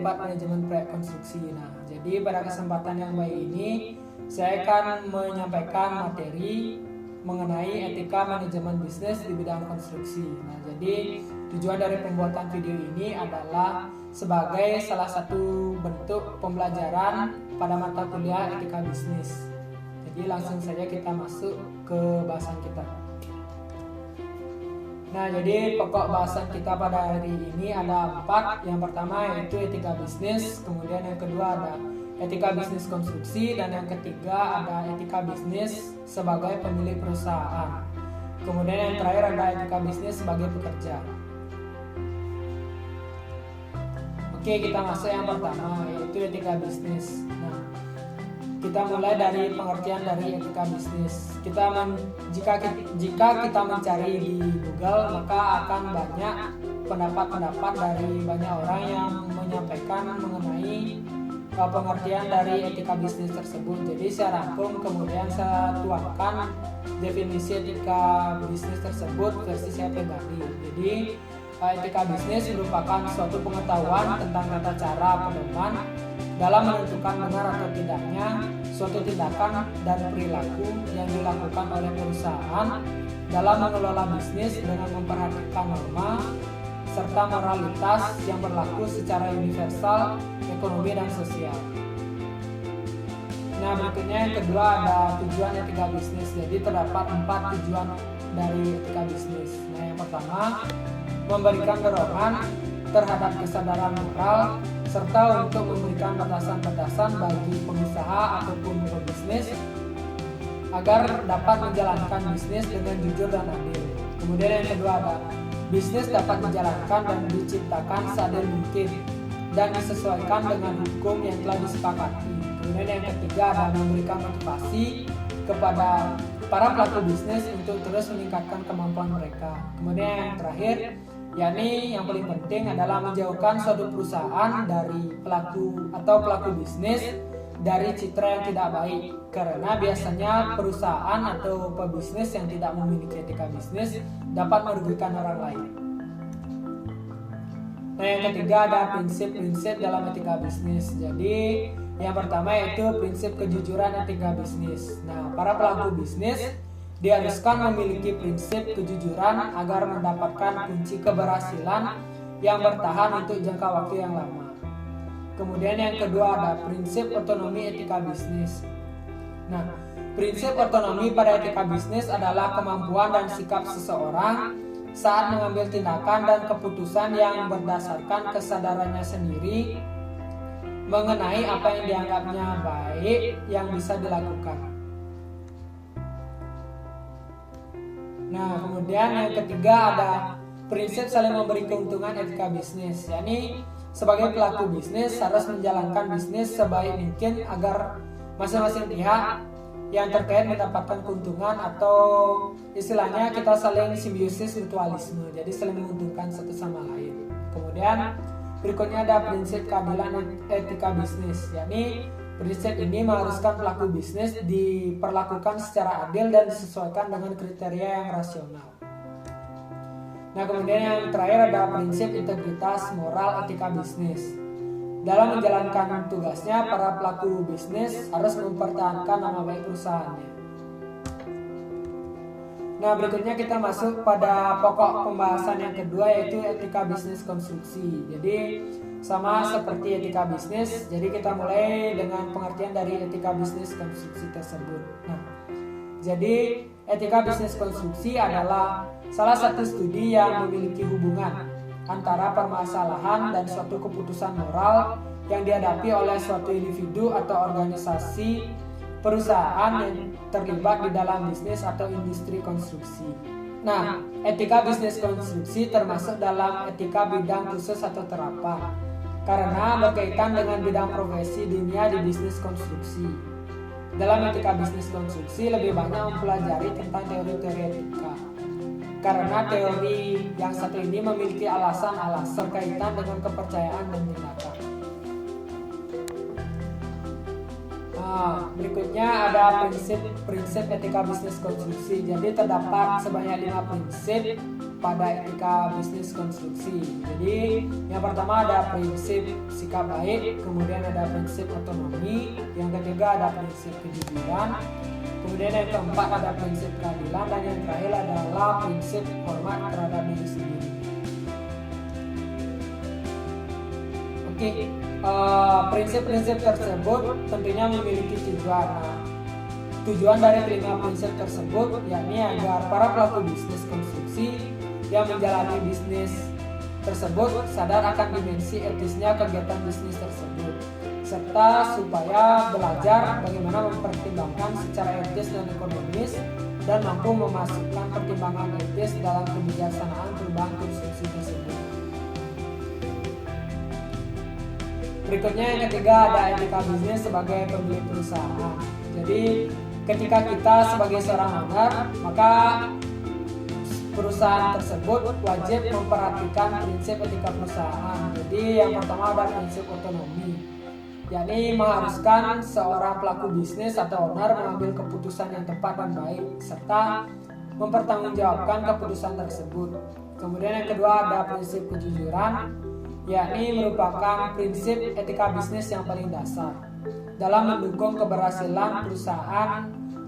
Departemen Manajemen Proyek Konstruksi. Nah, jadi pada kesempatan yang baik ini saya akan menyampaikan materi mengenai etika manajemen bisnis di bidang konstruksi. Nah, jadi tujuan dari pembuatan video ini adalah sebagai salah satu bentuk pembelajaran pada mata kuliah etika bisnis. Jadi langsung saja kita masuk ke bahasan kita. Nah, jadi pokok bahasan kita pada hari ini ada 4. Yang pertama yaitu etika bisnis, kemudian yang kedua ada etika bisnis konstruksi, dan yang ketiga ada etika bisnis sebagai pemilik perusahaan. Kemudian yang terakhir ada etika bisnis sebagai pekerja. Oke, kita masuk yang pertama yaitu etika bisnis. Nah, kita mulai dari pengertian dari etika bisnis. Jika kita mencari di Google, maka akan banyak pendapat-pendapat dari banyak orang yang menyampaikan mengenai pengertian dari etika bisnis tersebut. Jadi saya rangkum kemudian saya tuangkan definisi etika bisnis tersebut versi saya pribadi. Jadi etika bisnis merupakan suatu pengetahuan tentang tata cara pedoman dalam menentukan benar atau tidaknya suatu tindakan dan perilaku yang dilakukan oleh perusahaan dalam mengelola bisnis dengan memperhatikan norma serta moralitas yang berlaku secara universal, ekonomi dan sosial. Nah, berikutnya yang kedua ada tujuan etika bisnis. Jadi terdapat 4 tujuan dari etika bisnis. Nah, yang pertama, memberikan dorongan terhadap kesadaran moral serta untuk memberikan batasan-batasan bagi pengusaha ataupun pebisnis agar dapat menjalankan bisnis dengan jujur dan adil. Kemudian yang kedua ada bisnis dapat dijalankan dan diciptakan seadil mungkin dan disesuaikan dengan hukum yang telah disepakati. Kemudian yang ketiga ada memberikan motivasi kepada para pelaku bisnis untuk terus meningkatkan kemampuan mereka. Kemudian yang terakhir, yakni yang paling penting adalah menjauhkan suatu perusahaan dari pelaku bisnis dari citra yang tidak baik, karena biasanya perusahaan atau pebisnis yang tidak memiliki etika bisnis dapat merugikan orang lain. Nah, yang ketiga ada prinsip-prinsip dalam etika bisnis. Jadi yang pertama yaitu prinsip kejujuran etika bisnis. Nah, para pelaku bisnis diharuskan memiliki prinsip kejujuran agar mendapatkan kunci keberhasilan yang bertahan untuk jangka waktu yang lama. Kemudian yang kedua ada prinsip otonomi etika bisnis. Nah, prinsip otonomi pada etika bisnis adalah kemampuan dan sikap seseorang saat mengambil tindakan dan keputusan yang berdasarkan kesadarannya sendiri mengenai apa yang dianggapnya baik yang bisa dilakukan. Nah, kemudian yang ketiga ada prinsip saling memberi keuntungan etika bisnis, yakni sebagai pelaku bisnis harus menjalankan bisnis sebaik mungkin agar masing-masing pihak yang terkait mendapatkan keuntungan, atau istilahnya kita saling simbiosis mutualisme, jadi saling menguntungkan satu sama lain. Kemudian berikutnya ada prinsip keadilan etika bisnis, yakni prinsip ini mengharuskan pelaku bisnis diperlakukan secara adil dan disesuaikan dengan kriteria yang rasional. Nah, kemudian yang terakhir ada prinsip integritas moral etika bisnis. Dalam menjalankan tugasnya, para pelaku bisnis harus mempertahankan nama baik perusahaannya. Nah, berikutnya kita masuk pada pokok pembahasan yang kedua yaitu etika bisnis konstruksi. Jadi sama seperti etika bisnis, jadi kita mulai dengan pengertian dari etika bisnis konstruksi tersebut. Nah, jadi etika bisnis konstruksi adalah salah satu studi yang memiliki hubungan antara permasalahan dan suatu keputusan moral yang dihadapi oleh suatu individu atau organisasi perusahaan yang terlibat di dalam bisnis atau industri konstruksi. Nah, etika bisnis konstruksi termasuk dalam etika bidang khusus atau terapan karena berkaitan dengan bidang profesi dunia di bisnis konstruksi. Dalam etika bisnis konstruksi lebih banyak mempelajari tentang teori-teori etika, karena teori yang satu ini memiliki alasan-alasan berkaitan dengan kepercayaan dan tindakan. Berikutnya ada prinsip etika bisnis konstruksi. Jadi terdapat sebanyak 5 prinsip pada etika bisnis konstruksi. Jadi yang pertama ada prinsip sikap baik, kemudian ada prinsip otonomi, yang ketiga ada prinsip kejujuran, kemudian yang keempat ada prinsip keadilan, dan yang terakhir adalah prinsip hormat terhadap diri sendiri. Oke, prinsip-prinsip tersebut tentunya memiliki tujuan. Tujuan dari kelima prinsip tersebut yakni agar para pelaku bisnis konstruksi yang menjalani bisnis tersebut sadar akan dimensi etisnya kegiatan bisnis tersebut, serta supaya belajar bagaimana mempertimbangkan secara etis dan ekonomis dan mampu memasukkan pertimbangan etis dalam kebijaksanaan perubahan konstruksi tersebut. Berikutnya yang ketiga ada etika bisnis sebagai pemilik perusahaan. Jadi ketika kita sebagai seorang owner, maka perusahaan tersebut wajib memperhatikan prinsip etika perusahaan. Jadi yang pertama ada prinsip otonomi, yakni mengharuskan seorang pelaku bisnis atau owner mengambil keputusan yang tepat dan baik serta mempertanggungjawabkan keputusan tersebut. Kemudian yang kedua ada prinsip kejujuran, yakni merupakan prinsip etika bisnis yang paling dasar dalam mendukung keberhasilan perusahaan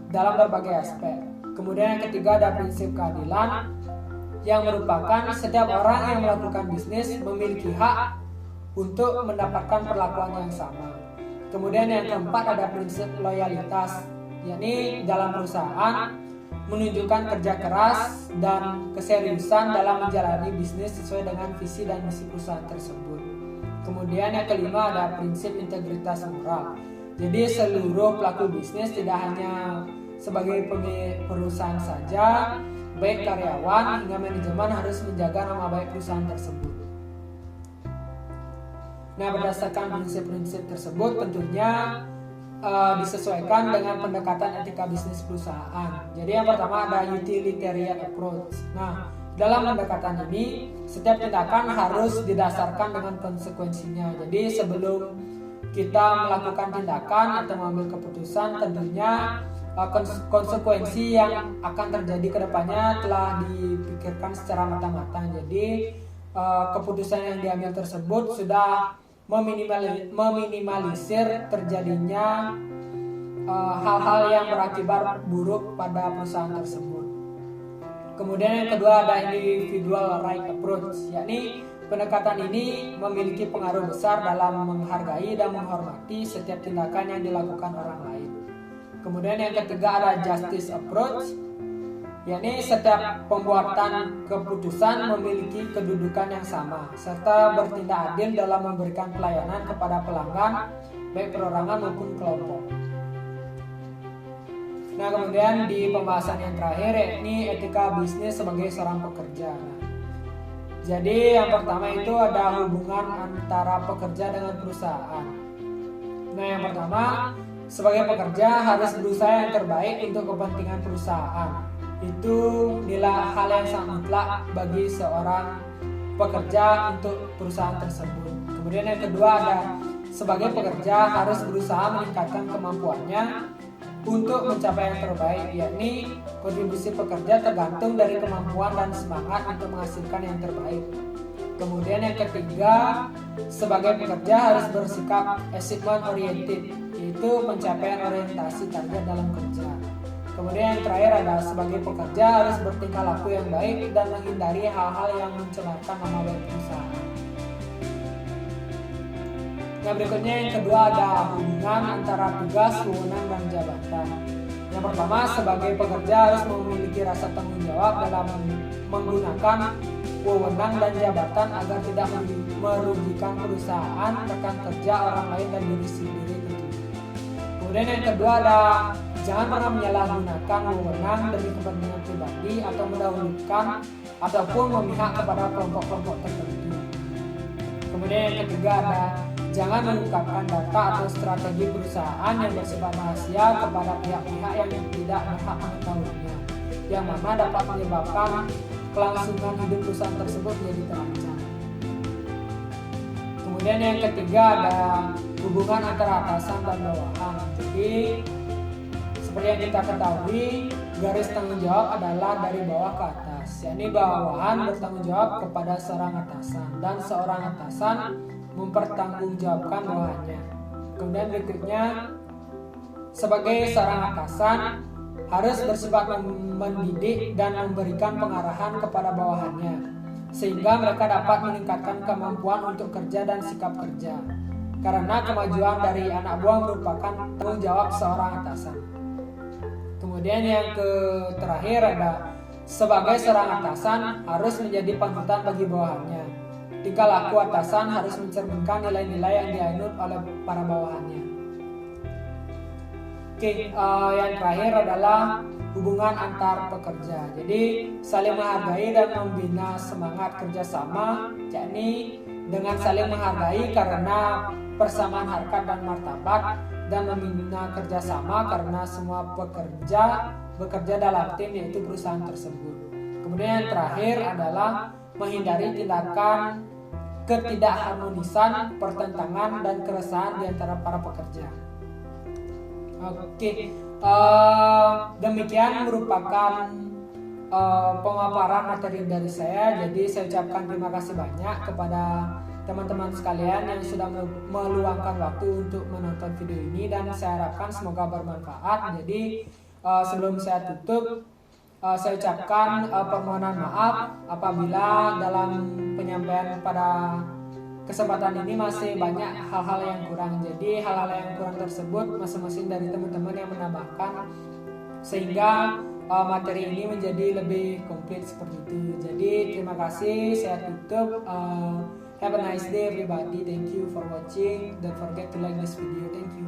dalam berbagai aspek. Kemudian yang ketiga ada prinsip keadilan, yang merupakan setiap orang yang melakukan bisnis memiliki hak untuk mendapatkan perlakuan yang sama. Kemudian yang keempat ada prinsip loyalitas, yakni dalam perusahaan menunjukkan kerja keras dan keseriusan dalam menjalani bisnis sesuai dengan visi dan misi perusahaan tersebut. Kemudian yang kelima ada prinsip integritas moral. Jadi seluruh pelaku bisnis tidak hanya sebagai pemilik perusahaan saja, baik karyawan hingga manajemen harus menjaga nama baik perusahaan tersebut. Nah, berdasarkan prinsip-prinsip tersebut tentunya disesuaikan dengan pendekatan etika bisnis perusahaan. Jadi yang pertama ada utilitarian approach. Nah, dalam pendekatan ini setiap tindakan harus didasarkan dengan konsekuensinya. Jadi sebelum kita melakukan tindakan atau mengambil keputusan, tentunya konsekuensi yang akan terjadi ke depannya telah dipikirkan secara matang-matang. Jadi keputusan yang diambil tersebut sudah meminimalisir terjadinya hal-hal yang berakibat buruk pada perusahaan tersebut. Kemudian yang kedua ada individual right approach, yakni pendekatan ini memiliki pengaruh besar dalam menghargai dan menghormati setiap tindakan yang dilakukan orang lain. Kemudian yang ketiga ada justice approach, yakni setiap pembuatan keputusan memiliki kedudukan yang sama serta bertindak adil dalam memberikan pelayanan kepada pelanggan baik perorangan maupun kelompok. Nah, kemudian di pembahasan yang terakhir yakni etika bisnis sebagai seorang pekerja. Jadi yang pertama itu ada hubungan antara pekerja dengan perusahaan. Nah, yang pertama sebagai pekerja harus berusaha yang terbaik untuk kepentingan perusahaan. Itu nilai hal yang sangat mutlak bagi seorang pekerja untuk perusahaan tersebut. Kemudian yang kedua ada sebagai pekerja harus berusaha meningkatkan kemampuannya untuk mencapai yang terbaik, yakni kontribusi pekerja tergantung dari kemampuan dan semangat untuk menghasilkan yang terbaik. Kemudian yang ketiga, sebagai pekerja harus bersikap achievement oriented, yaitu pencapaian orientasi target dalam kerja. Kemudian yang terakhir adalah sebagai pekerja harus bertingkah laku yang baik dan menghindari hal-hal yang mencemarkan nama baik perusahaan. Nah, berikutnya yang kedua ada hubungan antara tugas, wewenang, dan jabatan. Yang pertama, sebagai pekerja harus memiliki rasa tanggung jawab dalam menggunakan wewenang dan jabatan agar tidak merugikan perusahaan, rekan kerja, orang lain, dan diri sendiri. Kemudian yang kedua ada jangan pernah menyalahgunakan wewenang demi kepentingan pribadi atau mendahulukan ataupun memihak kepada kelompok-kelompok tertentu. Kemudian yang ketiga ada jangan mengungkapkan data atau strategi perusahaan yang bersifat rahasia kepada pihak-pihak yang tidak berhak mengetahuinya, yang mana dapat menyebabkan kelangsungan hidup perusahaan tersebut menjadi terancam. Kemudian yang ketiga ada hubungan antara atasan dan bawahan. Jadi seperti yang kita ketahui, garis tanggung jawab adalah dari bawah ke atas, yakni bawahan bertanggung jawab kepada seorang atasan dan seorang atasan mempertanggungjawabkan bawahannya. Kemudian berikutnya, sebagai seorang atasan harus bersifat mendidik dan memberikan pengarahan kepada bawahannya, sehingga mereka dapat meningkatkan kemampuan untuk kerja dan sikap kerja. Karena kemajuan dari anak buah merupakan tanggung jawab seorang atasan. Kemudian yang terakhir ada sebagai seorang atasan harus menjadi panutan bagi bawahannya. Tingkah laku atasan harus mencerminkan nilai-nilai yang dianut oleh para bawahannya. Yang terakhir adalah hubungan antar pekerja. Jadi saling menghargai dan membina semangat kerjasama, yakni dengan saling menghargai karena persamaan harkat dan martabat, dan membina kerjasama karena semua pekerja bekerja dalam tim, yaitu perusahaan tersebut. Kemudian yang terakhir adalah menghindari tindakan ketidakharmonisan, pertentangan, dan keresahan di antara para pekerja. Demikian merupakan pemaparan materi dari saya. Jadi saya ucapkan terima kasih banyak kepada teman-teman sekalian yang sudah meluangkan waktu untuk menonton video ini, dan saya harapkan semoga bermanfaat. Jadi sebelum saya tutup, saya ucapkan permohonan maaf apabila dalam penyampaian pada kesempatan ini masih banyak hal-hal yang kurang. Jadi hal-hal yang kurang tersebut masing-masing dari teman-teman yang menambahkan, sehingga materi ini menjadi lebih komplit seperti itu. Jadi terima kasih, saya tutup. Have a nice day everybody. Thank you for watching. Don't forget to like this video. Thank you.